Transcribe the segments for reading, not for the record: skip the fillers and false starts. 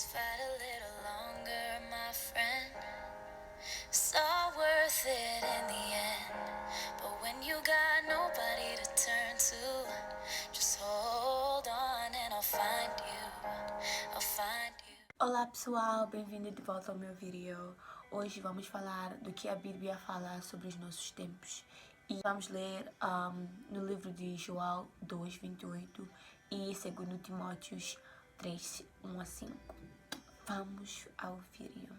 Just fight a little longer, my friend. It's all worth it in the end. But when you got nobody to turn to, just hold on and I'll find you. I'll find you. Olá pessoal, bem-vindo de volta ao meu vídeo. Hoje vamos falar do que a Bíblia fala sobre os nossos tempos. E vamos ler no livro de João 2:28 e 2 Timóteos 3:1-5. Vamos ao vídeo.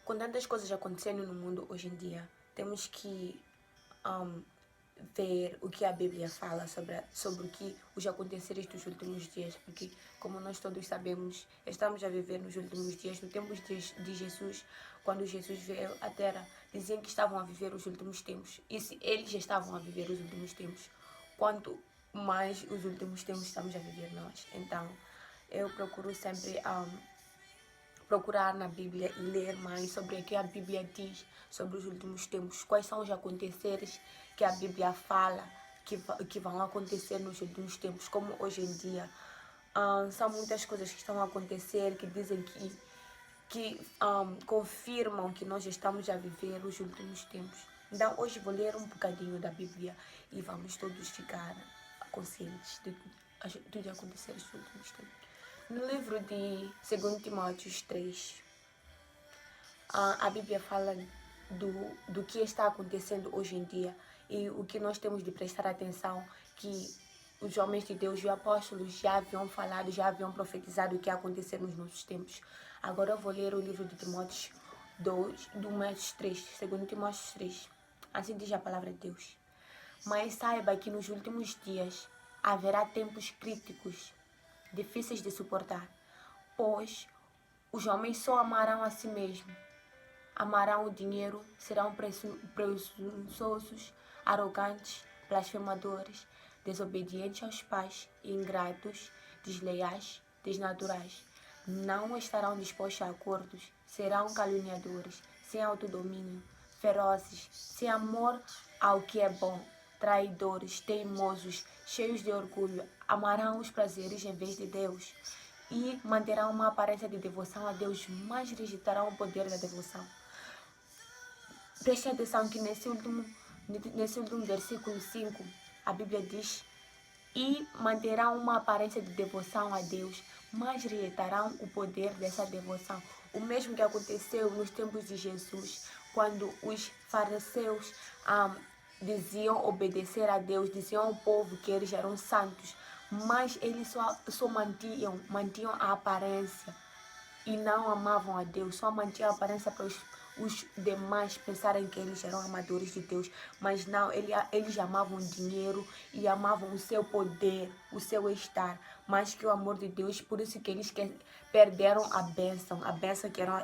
Com tantas coisas acontecendo no mundo hoje em dia, temos que ver o que a Bíblia fala sobre o que os aconteceres dos últimos dias, porque como nós todos sabemos, estamos a viver nos últimos dias, no tempo de Jesus. Quando Jesus veio à Terra, diziam que estavam a viver os últimos tempos, e se eles já estavam a viver os últimos tempos, quanto mais os últimos tempos estamos a viver nós. Então eu procuro sempre procurar na Bíblia e ler mais sobre o que a Bíblia diz sobre os últimos tempos, quais são os aconteceres que a Bíblia fala que vão acontecer nos últimos tempos, como hoje em dia. São muitas coisas que estão a acontecer, que dizem que confirmam que nós estamos a viver os últimos tempos. Então hoje vou ler um bocadinho da Bíblia e vamos todos ficar conscientes do que acontecer nos últimos tempos. No livro de 2 Timóteos 3, a Bíblia fala do que está acontecendo hoje em dia e o que nós temos de prestar atenção, que os homens de Deus e os apóstolos já haviam falado, já haviam profetizado o que ia acontecer nos nossos tempos. Agora eu vou ler o livro de Timóteos 2, do 3, 2 Timóteos 3. Assim diz a palavra de Deus. Mas saiba que nos últimos dias haverá tempos críticos, difíceis de suportar, pois os homens só amarão a si mesmos, amarão o dinheiro, serão presunçosos, arrogantes, blasfemadores, desobedientes aos pais, ingratos, desleais, desnaturais. Não estarão dispostos a acordos, serão caluniadores, sem autodomínio, ferozes, sem amor ao que é bom, traidores, teimosos, cheios de orgulho, amarão os prazeres em vez de Deus e manterão uma aparência de devoção a Deus, mas rejeitarão o poder da devoção. Preste atenção que nesse último versículo 5, a Bíblia diz: e manterão uma aparência de devoção a Deus, mas rejeitarão o poder dessa devoção. O mesmo que aconteceu nos tempos de Jesus, quando os fariseus diziam obedecer a Deus, diziam ao povo que eles eram santos, mas eles só mantinham a aparência e não amavam a Deus, só mantinham a aparência para os demais pensarem que eles eram amadores de Deus, mas não, eles amavam o dinheiro e amavam o seu poder, o seu estar, mais que o amor de Deus. Por isso que eles perderam a bênção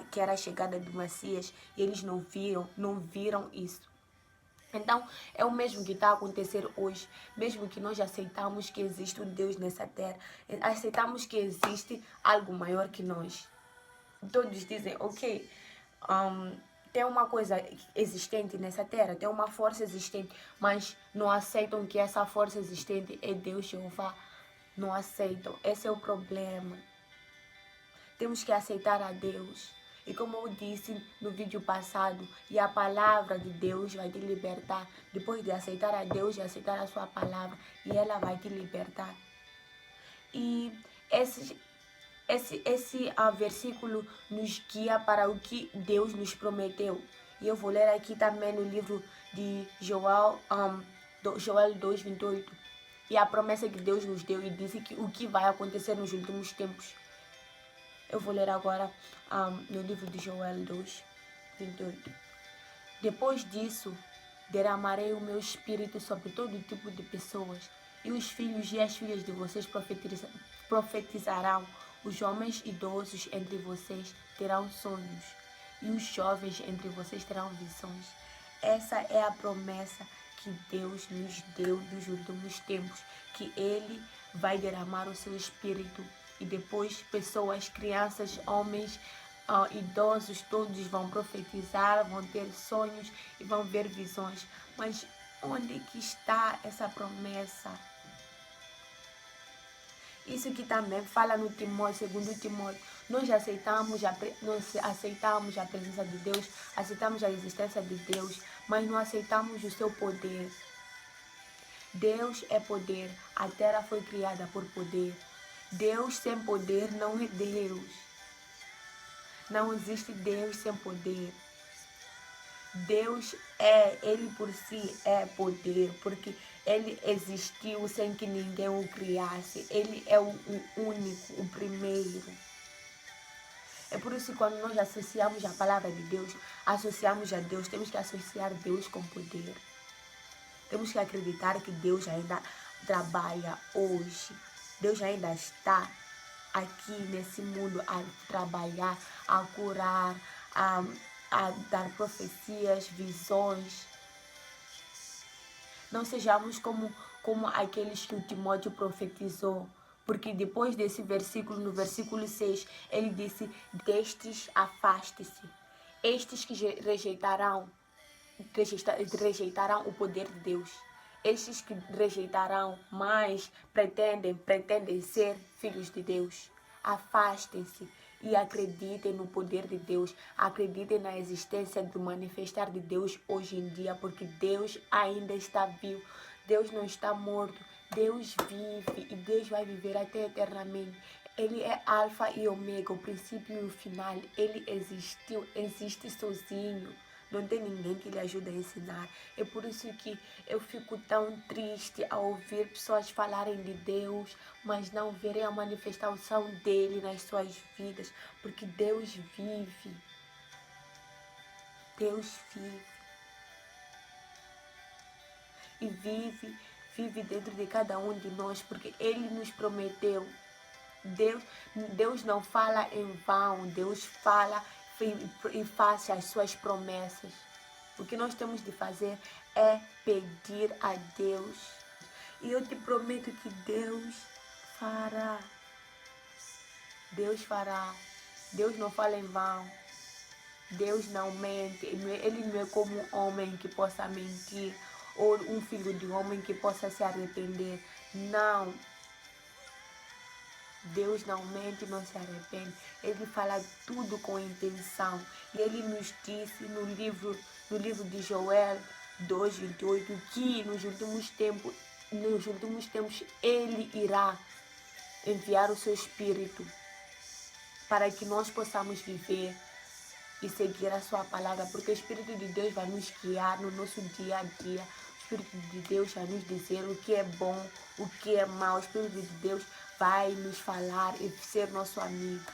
que era a chegada do Messias, e eles não viram isso. Então, é o mesmo que está a acontecer hoje. Mesmo que nós aceitamos que existe um Deus nessa terra, aceitamos que existe algo maior que nós. Todos dizem, ok, tem uma coisa existente nessa terra, tem uma força existente, mas não aceitam que essa força existente é Deus Jeová. Não aceitam. Esse é o problema. Temos que aceitar a Deus. E como eu disse no vídeo passado, e a palavra de Deus vai te libertar. Depois de aceitar a Deus e aceitar a sua palavra, e ela vai te libertar. E esse versículo nos guia para o que Deus nos prometeu. E eu vou ler aqui também no livro de Joel 2:28. E a promessa que Deus nos deu e disse que o que vai acontecer nos últimos tempos. Eu vou ler agora no livro de Joel 2:28. Depois disso, derramarei o meu espírito sobre todo tipo de pessoas, e os filhos e as filhas de vocês profetizarão. Os homens idosos entre vocês terão sonhos, e os jovens entre vocês terão visões. Essa é a promessa que Deus nos deu dos últimos tempos, que Ele vai derramar o seu espírito. E depois pessoas, crianças, homens, idosos, todos vão profetizar, vão ter sonhos e vão ver visões. Mas onde que está essa promessa? Isso que também fala no Timóteo, segundo Timóteo. Nós aceitamos a presença de Deus, aceitamos a existência de Deus, mas não aceitamos o seu poder. Deus é poder, a terra foi criada por poder. Deus sem poder não é Deus. Não existe Deus sem poder. Deus Ele por si é poder, porque Ele existiu sem que ninguém o criasse. Ele é o único, o primeiro. É por isso que quando nós associamos a palavra de Deus, associamos a Deus, temos que associar Deus com poder. Temos que acreditar que Deus ainda trabalha hoje. Deus ainda está aqui nesse mundo a trabalhar, a curar, a dar profecias, visões. Não sejamos como aqueles que o Timóteo profetizou. Porque depois desse versículo, no versículo 6, ele disse: destes afaste-se. Estes que rejeitarão o poder de Deus. Estes que rejeitarão, mas pretendem ser filhos de Deus. Afastem-se e acreditem no poder de Deus. Acreditem na existência do manifestar de Deus hoje em dia, porque Deus ainda está vivo. Deus não está morto. Deus vive e Deus vai viver até eternamente. Ele é alfa e ômega, o princípio e o final. Ele existe sozinho. Não tem ninguém que lhe ajude a ensinar. É por isso que eu fico tão triste ao ouvir pessoas falarem de Deus, mas não verem a manifestação dele nas suas vidas. Porque Deus vive. Deus vive. E vive dentro de cada um de nós, porque Ele nos prometeu. Deus não fala em vão, Deus fala e faz as suas promessas. O que nós temos de fazer é pedir a Deus. E eu te prometo que Deus fará. Deus fará. Deus não fala em vão. Deus não mente. Ele não é como um homem que possa mentir, ou um filho de homem que possa se arrepender. Não. Deus não mente, não se arrepende. Ele fala tudo com intenção. E Ele nos disse no livro de Joel 2:28 que nos últimos tempos Ele irá enviar o seu Espírito para que nós possamos viver e seguir a sua palavra, porque o Espírito de Deus vai nos guiar no nosso dia a dia. O Espírito de Deus vai nos dizer o que é bom, o que é mau. O Espírito de Deus vai nos falar e ser nosso amigo.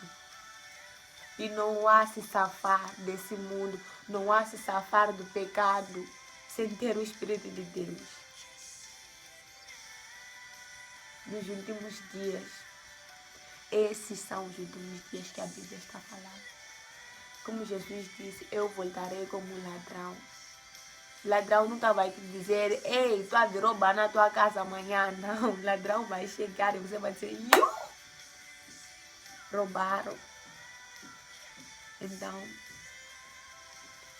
E não há se safar desse mundo, não há se safar do pecado sem ter o Espírito de Deus. Nos últimos dias, esses são os últimos dias que a Bíblia está falando. Como Jesus disse, eu voltarei como um ladrão. O ladrão nunca vai te dizer: ei, tu vai roubar na tua casa amanhã. Não, o ladrão vai chegar e você vai dizer: roubaram. Então,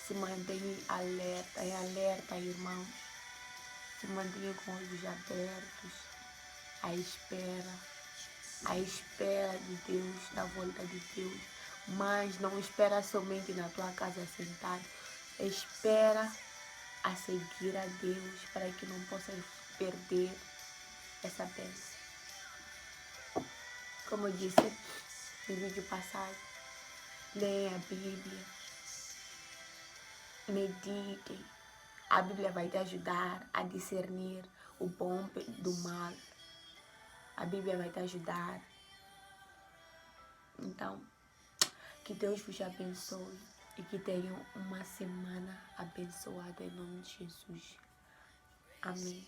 se mantenha alerta, irmãos. Se mantenha com os olhos abertos, à espera de Deus, da volta de Deus. Mas não espera somente na tua casa sentado. Espera a seguir a Deus para que não possas perder essa bênção. Como eu disse no vídeo passado, leia a Bíblia, meditem. A Bíblia vai te ajudar a discernir o bom do mal. A Bíblia vai te ajudar. Então, que Deus vos abençoe e que tenham uma semana abençoada em nome de Jesus. Amém.